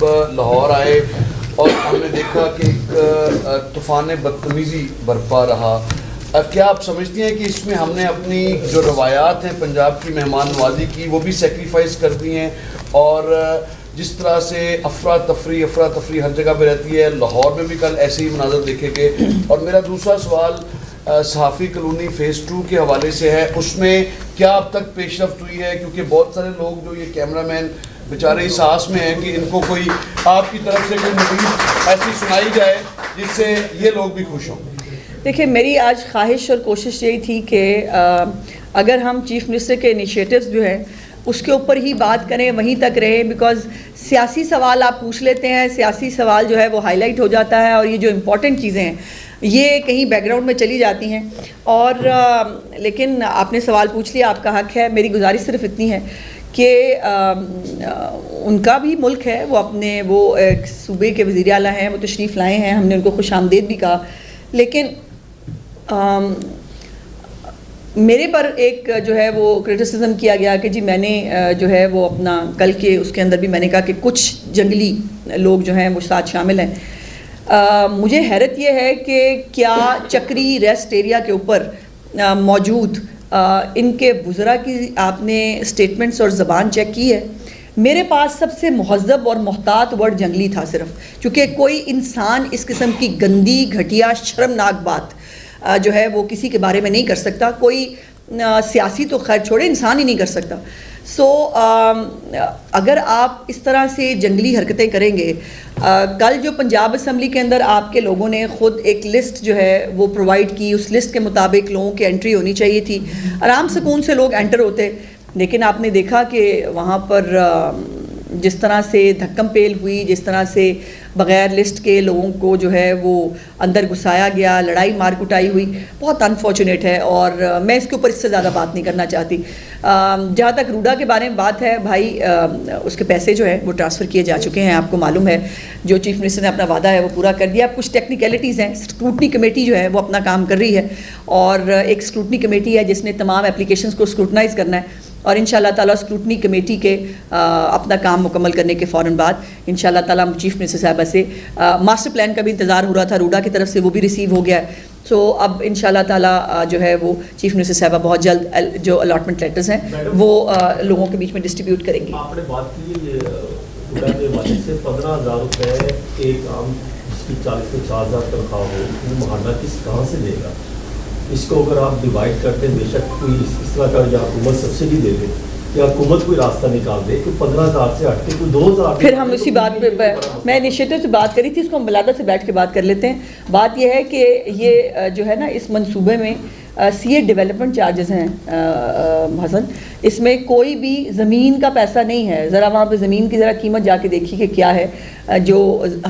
लाहौर आए और हमने देखा कि एक तूफ़ान बदतमीज़ी बरपा रहा, क्या आप समझती हैं कि इसमें हमने अपनी जो रवायात हैं पंजाब की मेहमान नवाजी की वो भी सेक्रीफाइस कर दी हैं? और जिस तरह से अफरा तफरी हर जगह पे रहती है, लाहौर में भी कल ऐसे ही मनाज़र देखे गए। और मेरा दूसरा सवाल सहाफ़ी कॉलोनी फ़ेज़ 2 के हवाले से है, उसमें क्या अब तक पेशरफ्त हुई है? क्योंकि बहुत सारे लोग जो ये कैमरामैन बेचारे इस आस में हैं कि इनको कोई आपकी तरफ से कोई नतीज ऐसी सुनाई जाए जिससे ये लोग भी खुश हों। देखिए, मेरी आज ख्वाहिश और कोशिश यही थी कि अगर हम चीफ़ मिनिस्टर के इनिशिएटिव्स जो हैं उसके ऊपर ही बात करें, वहीं तक रहें, बिकॉज़ सियासी सवाल आप पूछ लेते हैं, सियासी सवाल जो है वो हाईलाइट हो जाता है और ये जो इम्पॉर्टेंट चीज़ें हैं ये कहीं बैकग्राउंड में चली जाती हैं। और लेकिन आपने सवाल पूछ लिया, आपका हक़ है। मेरी गुजारिश सिर्फ इतनी है कि उनका भी मुल्क है, वो अपने वो एक सूबे के वज़ीर आला हैं, वो तशरीफ़ लाए हैं, हमने उनको खुशामदीद भी कहा। लेकिन मेरे पर एक जो है वो क्रिटिसिज्म किया गया कि जी मैंने जो है वो अपना कल के उसके अंदर भी मैंने कहा कि कुछ जंगली लोग जो हैं वो साथ शामिल हैं। मुझे हैरत ये है कि क्या चक्री रेस्ट एरिया के ऊपर मौजूद इनके बुज़रा की आपने स्टेटमेंट्स और ज़बान चेक की है? मेरे पास सबसे महज़्ज़ब और मोहतात वर्ड जंगली था सिर्फ, क्योंकि कोई इंसान इस किस्म की गंदी घटिया शर्मनाक बात जो है वो किसी के बारे में नहीं कर सकता। कोई सियासी तो खैर छोड़े, इंसान ही नहीं कर सकता। सो अगर आप इस तरह से जंगली हरकतें करेंगे, कल जो पंजाब असम्बली के अंदर आपके लोगों ने ख़ुद एक लिस्ट जो है वो प्रोवाइड की, उस लिस्ट के मुताबिक लोगों की एंट्री होनी चाहिए थी, आराम सुकून से लोग एंटर होते। लेकिन आपने देखा कि वहाँ पर जिस तरह से धक्कम पेल हुई, जिस तरह से बग़ैर लिस्ट के लोगों को जो है वो अंदर घुसाया गया, लड़ाई मार कुटाई हुई, बहुत अनफॉर्चुनेट है। और मैं इसके ऊपर इससे ज़्यादा बात नहीं करना चाहती। जहाँ तक रूडा के बारे में बात है, भाई उसके पैसे जो है वो ट्रांसफ़र किए जा चुके हैं, आपको मालूम है। जो चीफ़ मिनिस्टर ने अपना वादा है वो पूरा कर दिया। अब कुछ टेक्निकलिटीज़ हैं, स्क्रूटनी कमेटी जो है वो अपना काम कर रही है और एक स्क्रूटनी कमेटी है जिसने तमाम एप्लीकेशंस को स्क्रूटनाइज़ करना है और इंशाअल्लाह ताला स्क्रूटनी कमेटी के अपना काम मुकम्मल करने के फ़ौरन बाद इंशाअल्लाह ताला चीफ़ मिनिस्टर साहबा से मास्टर प्लान का भी इंतज़ार हो रहा था रूडा की तरफ से, वो भी रिसीव हो गया है। सो अब इंशाअल्लाह ताला जो है वो चीफ़ मिनिस्टर साहबा बहुत जल्द जो अलॉटमेंट लेटर्स हैं वो लोगों के बीच में डिस्ट्रीब्यूट करेंगी। आपने बात की रूडा के वाले से 15,000 रुपये एक आम जिसकी 40 से 50,000 तनख्वाह हो, वो महाना किस कहाँ से देगा? इसको अगर आप डिवाइड करते हैं, बेशक कोई इस तरह का या हुकूमत सब्सिडी दे दे या हुकूमत कोई रास्ता निकाल दे कि 15,000 से हट के कोई 2,000, फिर हम इसी बात पे मैं इनिशिएटिव से बात करी थी, इसको हम बलादा से बैठ के बात कर लेते हैं। बात यह है कि ये जो है ना इस मंसूबे में सीए डेवलपमेंट चार्जेस हैं हसन, इसमें कोई भी ज़मीन का पैसा नहीं है। ज़रा वहाँ पे ज़मीन की ज़रा कीमत जाके देखिए कि क्या है। जो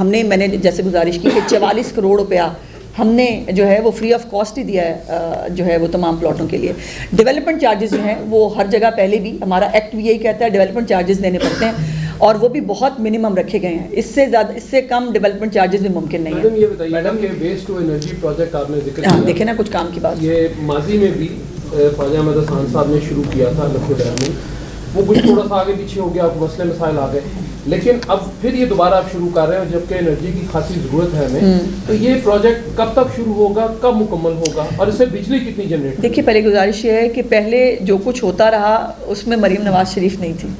मैंने जैसे गुजारिश की कि 44 करोड़ रुपया हमने जो है वो फ्री ऑफ कॉस्ट ही दिया है जो है वो तमाम प्लॉटों के लिए। डेवलपमेंट चार्जेस जो हैं वो हर जगह पहले भी हमारा एक्ट भी यही कहता है डेवलपमेंट चार्जेस देने पड़ते हैं और वो भी बहुत मिनिमम रखे गए हैं। इससे ज़्यादा इससे कम डेवलपमेंट चार्जेस भी मुमकिन नहीं है। मैडम ये बताइए, मैडम ये वेस्ट टू एनर्जी प्रोजेक्ट आपने जिक्र किया, देखे ना कुछ काम की बात, ये माजी में भी ख्वाजा अहमद हसन साहब ने शुरू किया था लखनऊ में, वो कुछ थोड़ा सा आगे पीछे हो गया, मसले मसाइल आ गए, लेकिन अब फिर ये दोबारा आप शुरू कर रहे हो जबकि एनर्जी की खासी ज़रूरत है हमें। तो ये प्रोजेक्ट कब तक शुरू होगा, कब मुकम्मल होगा और इससे बिजली कितनी जनरेट? देखिए, पहले गुजारिश ये है कि पहले जो कुछ होता रहा उसमें मरीम नवाज शरीफ नहीं थी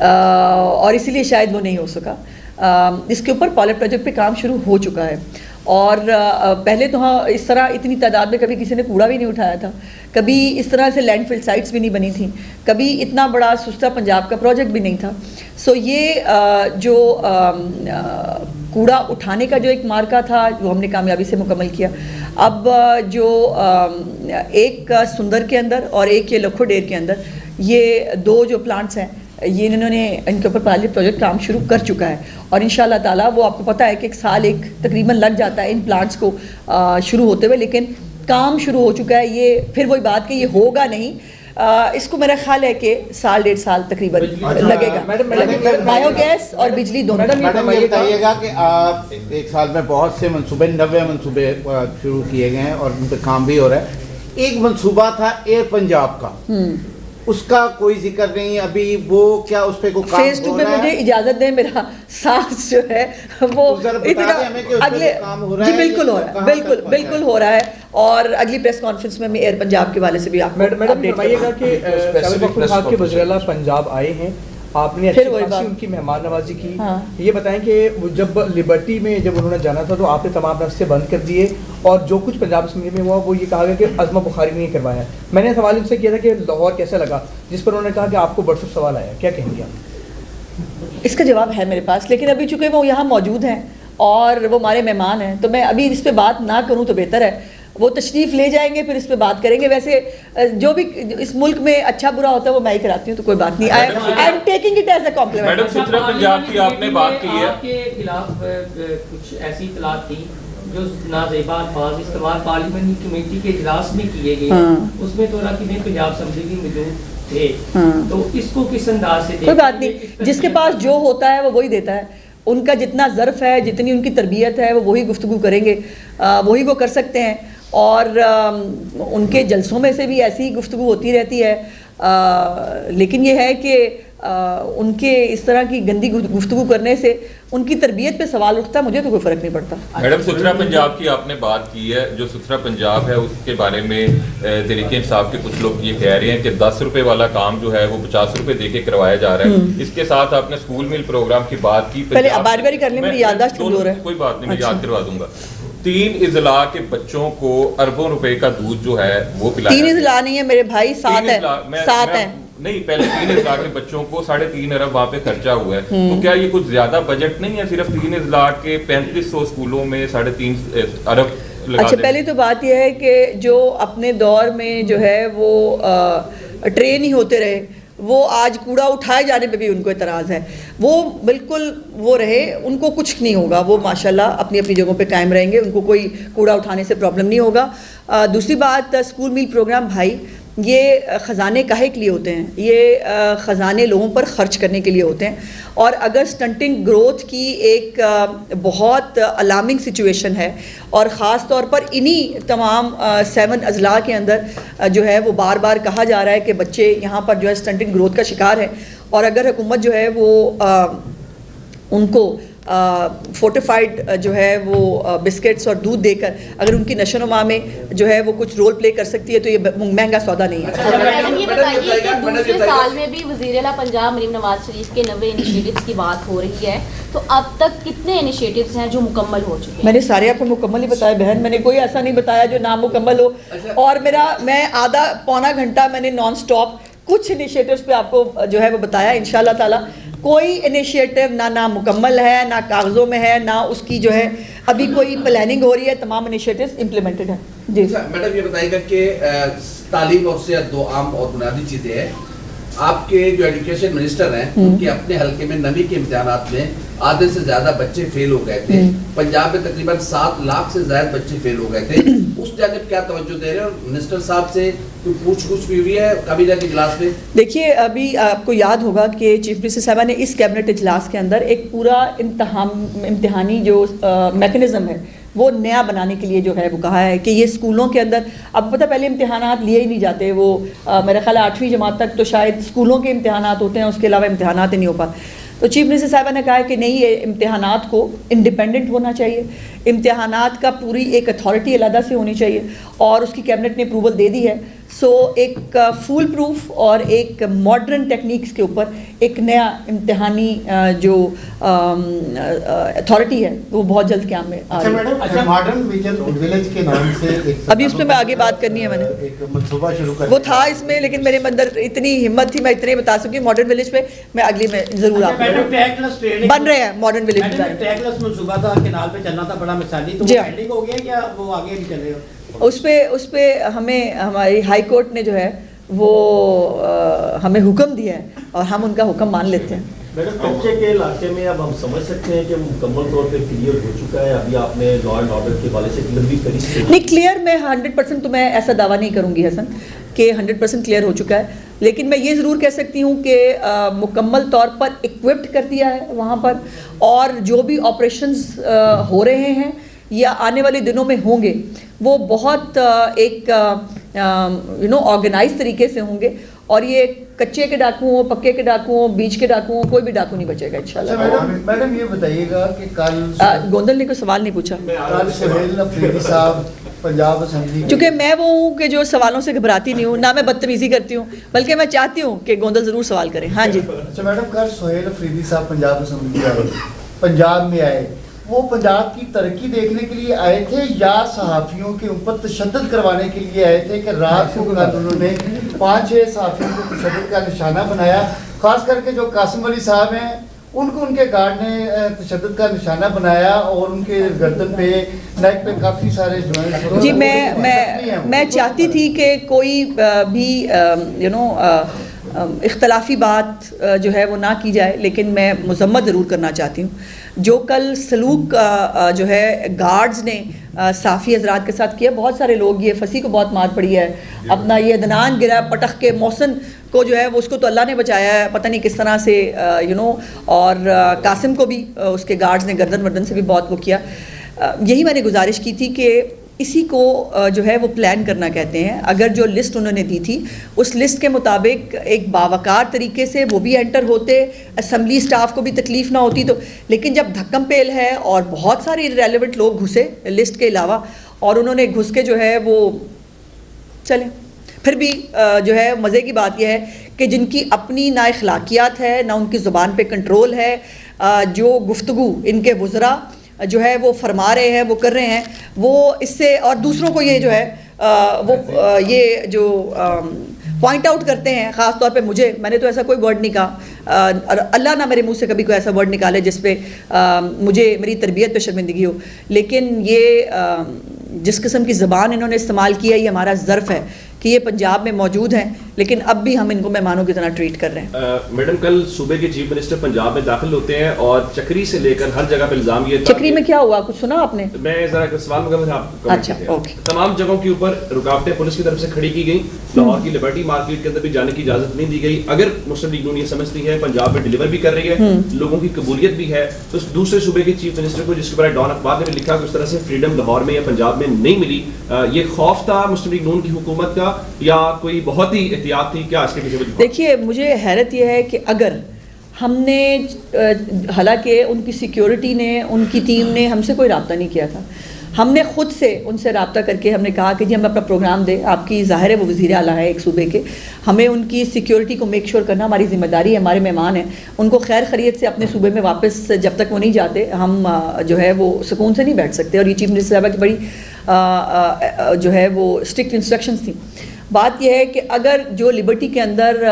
और इसीलिए शायद वो नहीं हो सका। इसके ऊपर पायलट प्रोजेक्ट पे काम शुरू हो चुका है और पहले तो हाँ इस तरह इतनी तादाद में कभी किसी ने कूड़ा भी नहीं उठाया था, कभी इस तरह से लैंडफिल साइट्स भी नहीं बनी थी, कभी इतना बड़ा सुस्ता पंजाब का प्रोजेक्ट भी नहीं था। सो ये जो कूड़ा उठाने का जो एक मार्का था वो हमने कामयाबी से मुकम्मल किया। अब जो एक सुंदर के अंदर और एक ये लखोडेर के अंदर ये दो जो प्लांट्स हैं ये इन्होंने इनके ऊपर पायलट प्रोजेक्ट काम शुरू कर चुका है और इंशाल्लाह ताला वो आपको पता है कि एक साल तकरीबन लग जाता है इन प्लांट्स को शुरू होते हुए, लेकिन काम शुरू हो चुका है। ये फिर वही बात कि ये होगा नहीं, इसको मेरा ख्याल है कि साल 1.5 साल तकरीबन लगेगा। बायोगैस और बिजली दोनों। मैडम ये बताइएगा कि आप एक साल में बहुत से मनसूबे 90 मनसूबे शुरू किए गए हैं और उन पर काम भी हो रहा है। एक मनसूबा था एयर पंजाब का, उसका कोई जिक्र नहीं अभी, वो क्या उस पे कोई काम फेज 2 हो पे रहा मुझे है? इजाजत दें, मेरा सांस जो है वो तो जरा बता इतना दें हमें कि उस पे अगले कोई काम हो रहा जी है बिल्कुल या हो रहा है, कहाँ बिल्कुल तक पहुंचा बिल्कुल है? हो रहा है। और अगली प्रेस कॉन्फ्रेंस में मैं एयर पंजाब के वाले से भी आपको मैडम अपडेट फरमाइएगा कि specific जावेद बख्तर press साहब के conference। वज़ीर-ए-आला पंजाब आए हैं, आपने फिर अच्छी वही खासी बात। उनकी मेहमान नवाजी की। हाँ। ये बताएं कि वो जब लिबर्टी में जब उन्होंने जाना था तो आपने तमाम रास्ते बंद कर दिए, और जो कुछ पंजाब असम्बली में हुआ वो ये कहा गया कि अज़मा बुखारी ने करवाया। मैंने सवाल उनसे किया था कि लाहौर कैसा लगा, जिस पर उन्होंने कहा कि आपको बरसों सवाल आया, क्या कहेंगे आप? इसका जवाब है मेरे पास, लेकिन अभी चूंकि वो यहाँ मौजूद हैं और वो हमारे मेहमान हैं, तो मैं अभी इस पे बात ना करूँ तो बेहतर है। वो तशरीफ़ ले जाएंगे, फिर इस पे बात करेंगे। वैसे जो भी इस मुल्क में अच्छा बुरा होता है वो मैं ही कराती हूँ, तो कोई बात नहीं। I am taking it as a compliment. Madam सुथरा पंजाब की आपने बात की है, आपके खिलाफ कुछ ऐसी इतलात थी जो नाज़ेबा अल्फाज इस्तेमाल पार्लियामेंट्री कमेटी के इजलास में किए गए, हाँ। उसमें तो रकीब पंजाब असम्बली भी मौजूद थे, हाँ। तो इसको किस अंदाज से कोई बात नहीं, जिसके पास जो होता है वो वही देता है। उनका जितना ज़र्फ़ है, जितनी उनकी तरबियत है, वो वही गुफ्तगू करेंगे, वही वो कर सकते हैं। और उनके जलसों में से भी ऐसी ही गुफ्तगू होती रहती है, लेकिन ये है कि उनके इस तरह की गंदी गुफ्तगू करने से उनकी तरबियत पे सवाल उठता है, मुझे तो कोई फ़र्क नहीं पड़ता। मैडम सुथरा पंजाब की आपने बात की है, जो सुथरा पंजाब है उसके बारे में तहरीक इंसाफ के कुछ लोग ये कह रहे हैं कि 10 रुपए वाला काम जो है वो 50 रुपए दे के करवाया जा रहा है। इसके साथ आपने स्कूल मिल प्रोग्राम की बात की, पहले बारी-बारी कर लें, मेरी याददाश्त कमज़ोर है। कोई बात नहीं, मैं अच्छा। याद करवा दूंगा। 3 इजला के बच्चों को अरबों रुपए का दूध जो है वो पिलाया 3 इजला नहीं है मेरे भाई, 7 है, 7 है। नहीं, पहले 3 इजला के बच्चों को 3.5 अरब वहाँ पे खर्चा हुआ है, तो क्या ये कुछ ज्यादा बजट नहीं है? सिर्फ 3 इजला के 3500 स्कूलों में 3.5 अरब लगा अच्छा, दें। पहली तो बात यह है कि जो अपने दौर में जो है वो ट्रेन ही होते रहे, वो आज कूड़ा उठाए जाने पे भी उनको एतराज़ है। वो बिल्कुल वो रहे, उनको कुछ नहीं होगा, वो माशाल्लाह अपनी अपनी जगहों पे कायम रहेंगे, उनको कोई कूड़ा उठाने से प्रॉब्लम नहीं होगा। दूसरी बात, स्कूल मील प्रोग्राम भाई, ये ख़जाने काहे के लिए होते हैं? ये ख़जाने लोगों पर ख़र्च करने के लिए होते हैं। और अगर स्टंटिंग ग्रोथ की एक बहुत अलार्मिंग सिचुएशन है, और ख़ास तौर पर इन्हीं तमाम 7 अजला के अंदर जो है वो बार बार कहा जा रहा है कि बच्चे यहाँ पर जो है स्टंटिंग ग्रोथ का शिकार है, और अगर हुकूमत जो है वो उनको फोर्टिफाइड जो है वो बिस्किट्स और दूध देकर अगर उनकी नशोनुमा में जो है वो कुछ रोल प्ले कर सकती है, तो ये महंगा सौदा नहीं है। मैडम ये बताइए कि दूसरे साल में भी वज़ीर-ए-आला पंजाब मरीम नवाज शरीफ के 90 इनिशिएटिव्स की बात हो रही है, तो अब तक कितने इनिशिएटिव्स हैं जो मुकम्मल हो चुके हैं? मैंने सारे आपको मुकम्मल ही बताया बहन, मैंने कोई ऐसा नहीं बताया जो नामुकम्मल हो। और मैं आधा पौना घंटा मैंने नॉन स्टॉप कुछ इनिशिएटिव्स पे आपको जो है वो बताया। इंशाल्लाह ताला कोई इनिशिएटिव ना मुकम्मल है, ना कागज़ों में है, ना उसकी जो है अभी कोई प्लानिंग हो रही है। तमाम इनिशिएटिव्स इम्प्लीमेंटेड हैं। जी मैडम ये बताइएगा कि तालीम और सेहत 2 आम और बुनियादी चीज़ें हैं। आपके जो एजुकेशन मिनिस्टर हैं उनके अपने हल्के में नवी के इम्तिहानात में आधे से ज्यादा बच्चे फेल हो गए थे। पंजाब में तकरीबन 7 लाख से ज्यादा बच्चे फेल हो गए थे। उस जानिब क्या तवज्जो दे रहे हैं, और मिनिस्टर साहब से कोई पूछ-गुछ भी हुई है काबीना के इजलास में? देखिए, अभी आपको याद होगा कि चीफ मिनिस्टर साहबा ने इस कैबिनेट इजलास के अंदर एक पूरा इम्तिहानी जो मैकेनिज्म है वो नया बनाने के लिए जो है वो कहा है कि ये स्कूलों के अंदर, अब पता पहले इम्तिहानात लिए ही नहीं जाते, वो मेरा ख्याल 8वीं जमात तक तो शायद स्कूलों के इम्तिहानात होते हैं, उसके अलावा इम्तिहानात ही नहीं हो पाते। तो चीफ मिनिस्टर साहबा ने कहा है कि नहीं, ये इम्तिहानात को इंडिपेंडेंट होना चाहिए, इम्तिहानात का पूरी एक अथॉरिटी अलहदा से होनी चाहिए, और उसकी कैबिनेट ने अप्रूवल दे दी है। सो एक फुल प्रूफ और एक मॉडर्न टेक्निक्स के ऊपर एक नया इम्तिहानी जो अथॉरिटी है वो बहुत जल्द क्या में आ रही है। अच्छा, मॉडर्न विजन विलेज के नाम से एक अभी उस पर मैं आगे बात करनी है, मैंने एक मंसूबा शुरू कर वो था इसमें, लेकिन मेरे अंदर इतनी हिम्मत थी, मैं इतने बता सकी। मॉडर्न विलेज पे मैं अगली में जरूर आपको बन रहे हैं मॉडर्न विलेज टैगलेस मंसूबा था, केनाल पे चलना था बड़ा मिसाली, तो वो पेंडिंग हो गया या वो आगे भी चलेगा? उस पे हमें हमारी हाई कोर्ट ने जो है वो हमें हुक्म दिया है और हम उनका हुक्म मान लेते हैं। मैडम, कच्चे के इलाके में अब हम समझ सकते हैं कि मुकम्मल तौर पे क्लियर हो चुका है? अभी आपने लॉ एंड ऑर्डर के हवाले से लंबी कड़ी नहीं, क्लियर मैं 100% तो मैं ऐसा दावा नहीं करूंगी हसन कि 100% क्लियर हो चुका है, लेकिन मैं ये ज़रूर कह सकती हूँ कि मुकम्मल तौर पर इक्विप्ड कर दिया है वहाँ पर, और जो भी ऑपरेशंस हो रहे हैं या आने वाले दिनों में होंगे वो बहुत एक ऑर्गेनाइज तरीके से होंगे, और ये कच्चे के डाकू हो, पक्के के डाकू हो, बीच के डाकू हो, कोई भी डाकू नहीं बचेगा इंशाल्लाह। मैडम ये बताइएगा कि कल गोंदल ने कोई सवाल नहीं पूछा। कल सुहेल अफरीदी साहब पंजाब असेंबली क्योंकि मैं वो हूँ कि जो सवालों से घबराती नहीं हूँ, ना मैं बदतमीजी करती हूँ, बल्कि मैं चाहती हूँ कि गोंदल ज़रूर सवाल करें। हाँ जी। अच्छा मैडम, कल सुहेल अफरीदी साहब पंजाब असेंबली आए, पंजाब में आए, वो पंजाब की तरक्की देखने के लिए आए थे या सहाफ़ियों के ऊपर तशद्दुद करवाने के लिए आए थे कि रात को कल उन्होंने 5-6 सहाफ़ियों को तशद्दुद का निशाना बनाया, खास करके जो कासिम अली साहब हैं उनको उनके गार्ड ने तशद्दुद का निशाना बनाया और उनके गर्दन पे, नेक पे काफ़ी सारे जो हैं। जी मैं चाहती थी कि कोई भी इख्तलाफी बात जो है वो ना की जाए, लेकिन मैं मजम्मत ज़रूर करना चाहती हूँ। जो कल सलूक जो है गार्ड्स ने साफ़ी हजरात के साथ किया, बहुत सारे लोग, ये फंसी को बहुत मार पड़ी है, अपना ये अदनान गिरा पटख के, मौसन को जो है वो उसको तो अल्लाह ने बचाया है, पता नहीं किस तरह से और कासिम को भी उसके गार्ड्स ने गर्दन वर्दन से भी बहुत वो किया। यही मैंने गुजारिश की थी कि इसी को जो है वो प्लान करना कहते हैं। अगर जो लिस्ट उन्होंने दी थी उस लिस्ट के मुताबिक एक बावकार तरीके से वो भी एंटर होते, असम्बली स्टाफ को भी तकलीफ़ ना होती, तो लेकिन जब धक्कम पेल है और बहुत सारे इररेलेवेंट लोग घुसे लिस्ट के अलावा, और उन्होंने घुस के जो है वो चले, फिर भी जो है मज़े की बात यह है कि जिनकी अपनी ना अखलाकियात है, ना उनकी ज़ुबान पे कंट्रोल है, जो गुफ्तगू इनके वुज़रा जो है वो फरमा रहे हैं, वो कर रहे हैं, वो इससे और दूसरों को ये जो है ये जो पॉइंट आउट करते हैं, ख़ास तौर पे मुझे, मैंने तो ऐसा कोई वर्ड नहीं कहा, अल्लाह ना मेरे मुंह से कभी कोई ऐसा वर्ड निकाले जिस पे मुझे मेरी तरबियत पे शर्मिंदगी हो, लेकिन ये जिस किस्म की ज़बान इन्होंने इस्तेमाल की है, ये हमारा ज़र्फ़ है कि ये पंजाब में मौजूद हैं, लेकिन अब भी हम इनको मेहमानों की तरह ट्रीट कर रहे हैं। मैडम, कल सूबे के चीफ मिनिस्टर पंजाब में दाखिल होते हैं और चक्री से लेकर हर जगह पे इल्जाम ये था। चक्री में क्या हुआ, कुछ सुना आपने? मैं जरा एक सवाल मगर आप अच्छा, ओके। तमाम जगहों के ऊपर रुकावटें पुलिस की तरफ से खड़ी की गई, लाहौर की लिबर्टी मार्केट के अंदर भी जाने की इजाजत नहीं दी गई। अगर मुस्लिम लीग नून ये समझती है पंजाब में डिलीवर भी कर रही है, लोगों की कबूलियत भी है, तो दूसरे सूबे के चीफ मिनिस्टर को, जिसके बारे डॉन अखबार ने भी लिखा कि उस तरह से फ्रीडम लाहौर में या पंजाब में नहीं मिली, ये खौफ था मुस्लिम लीग नून की हुकूमत का या कोई बहुत ही एहतियात थी? क्या इसके पीछे? देखिए, मुझे हैरत यह है कि अगर हमने, हालांकि उनकी सिक्योरिटी ने, उनकी टीम ने हमसे कोई रब्ता नहीं किया था, हमने ख़ुद से उनसे रब्ता करके हमने कहा कि जी हम अपना प्रोग्राम दें, आपकी ज़ाहिर है वो वज़ीर आला है एक सूबे के, हमें उनकी सिक्योरिटी को मेक श्योर करना हमारी ज़िम्मेदारी है, हमारे मेहमान हैं, उनको खैर खैरियत से अपने सूबे में वापस जब तक वो नहीं जाते हम जो है वो सुकून से नहीं बैठ सकते। और ये चीफ मिनिस्टर साहब की बड़ी जो है वो स्ट्रिक्ट इंस्ट्रक्शंस थी। बात यह है कि अगर जो लिबर्टी के अंदर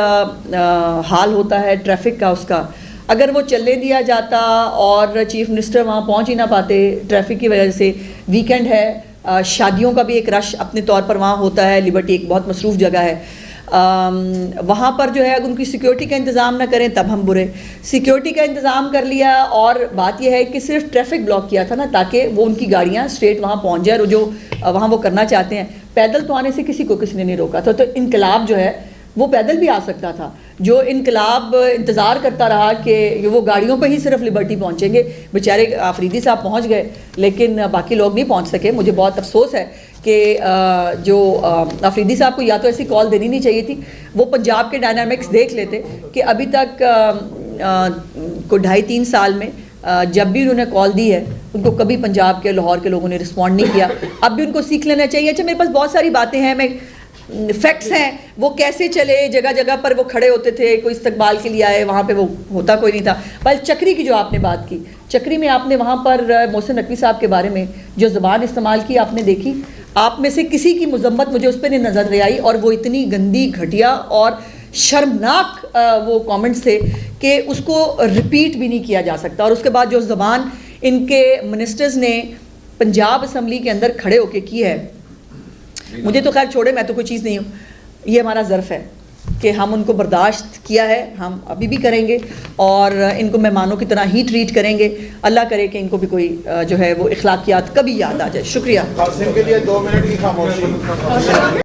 हाल होता है ट्रैफिक का, उसका अगर वो चलने दिया जाता और चीफ मिनिस्टर वहाँ पहुँच ही ना पाते ट्रैफिक की वजह से, वीकेंड है, शादियों का भी एक रश अपने तौर पर वहाँ होता है, लिबर्टी एक बहुत मसरूफ़ जगह है, वहाँ पर जो है अगर उनकी सिक्योरिटी का इंतज़ाम ना करें तब हम बुरे। सिक्योरिटी का इंतज़ाम कर लिया और बात यह है कि सिर्फ ट्रैफिक ब्लॉक किया था ना, ताकि वो उनकी गाड़ियाँ स्ट्रेट वहाँ पहुँच जाए, और जो वहाँ वो करना चाहते हैं, पैदल तो आने से किसी ने नहीं रोका था। तो इनकलाब जो है वो पैदल भी आ सकता था। जो इनकलाब इंतज़ार करता रहा कि वो गाड़ियों पे ही सिर्फ लिबर्टी पहुँचेंगे, बेचारे आफरीदी साहब पहुँच गए लेकिन बाकी लोग नहीं पहुँच सके। मुझे बहुत अफसोस है कि जो आफरीदी साहब को या तो ऐसी कॉल देनी नहीं चाहिए थी, वो पंजाब के डायनामिक्स देख लेते कि अभी तक को 2.5-3 साल में जब भी उन्होंने कॉल दी है उनको कभी पंजाब के, लाहौर के लोगों ने रिस्पॉन्ड नहीं किया। अब भी उनको सीख लेना चाहिए। अच्छा, मेरे पास बहुत सारी बातें हैं, मैं फैक्ट्स हैं, वो कैसे चले, जगह जगह पर वो खड़े होते थे, कोई इस्तकबाल के लिए आए, वहाँ पे वो होता कोई नहीं था। पर चक्री की जो आपने बात की, चक्री में आपने वहाँ पर मोहसिन नकवी साहब के बारे में जो ज़बान इस्तेमाल की आपने देखी, आप में से किसी की मजम्मत मुझे उस पर नहीं नज़र नहीं आई, और वो इतनी गंदी, घटिया और शर्मनाक वो कमेंट्स थे कि उसको रिपीट भी नहीं किया जा सकता। और उसके बाद जो ज़बान इनके मिनिस्टर्स ने पंजाब असम्बली के अंदर खड़े होके की है, मुझे तो खैर छोड़े, मैं तो कोई चीज़ नहीं हूँ, ये हमारा ज़र्फ़ है कि हम उनको बर्दाश्त किया है, हम अभी भी करेंगे और इनको मेहमानों की तरह ही ट्रीट करेंगे। अल्लाह करे कि इनको भी कोई जो है वो इखलाकियात कभी याद आ जाए। शुक्रिया। कासिम के लिए 2 मिनट की खामोशी।